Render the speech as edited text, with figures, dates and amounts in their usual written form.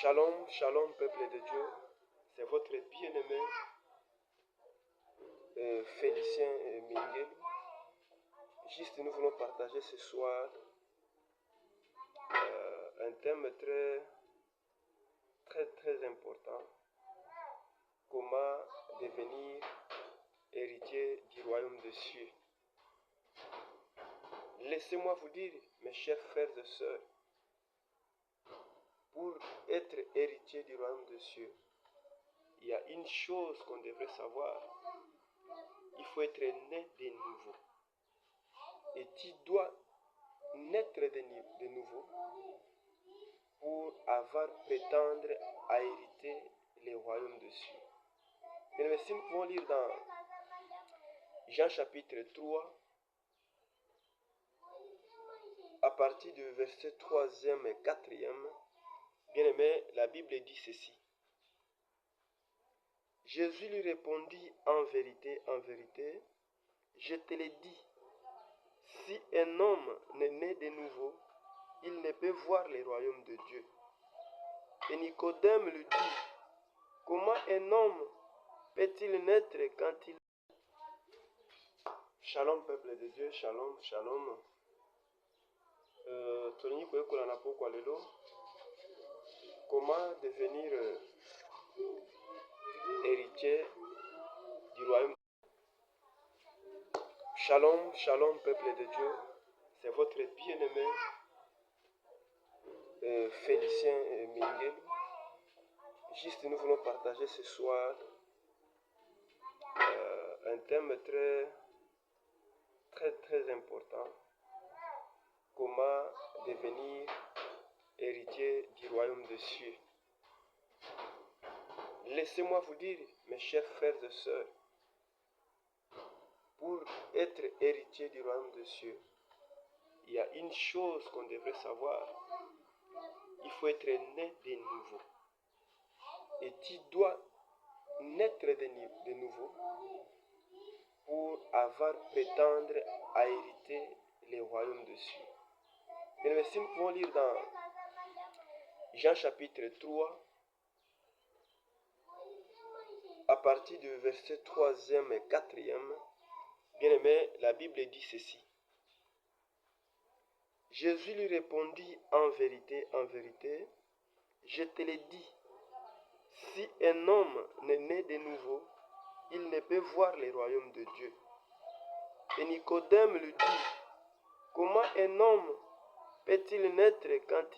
Shalom, shalom peuple de Dieu, c'est votre bien-aimé Félicien Minguel. Juste nous voulons partager ce soir un thème très important. Comment devenir héritier du royaume des cieux. Laissez-moi vous dire, mes chers frères et sœurs, pour être héritier du royaume des cieux, il y a une chose qu'on devrait savoir. Il faut être né de nouveau. Et tu dois naître de nouveau pour prétendre à hériter le royaume des cieux. Mais si nous pouvons lire dans Jean chapitre 3, à partir du verset 3e et 4e, bien aimé, la Bible dit ceci. Jésus lui répondit, en vérité, je te le dis, si un homme n'est né de nouveau, il ne peut voir le royaume de Dieu. Et Nicodème lui dit, comment un homme peut-il naître quand il... Shalom peuple de Dieu, shalom, shalom. Comment devenir héritier du royaume. Shalom, shalom peuple de Dieu, c'est votre bien-aimé Félicien Minguel. Juste nous voulons partager ce soir un thème très important. Comment devenir héritier du royaume des cieux. Laissez-moi vous dire, mes chers frères et sœurs, pour être héritier du royaume des cieux, il y a une chose qu'on devrait savoir. Il faut être né de nouveau. Et tu dois naître de nouveau pour prétendre à hériter le royaume des cieux. Mais si nous pouvons lire dans Jean chapitre 3, à partir du verset 3e et 4e, bien aimé, la Bible dit ceci. Jésus lui répondit, en vérité, je te le dis, si un homme n'est né de nouveau, il ne peut voir le royaume de Dieu. Et Nicodème lui dit, comment un homme peut-il naître quand il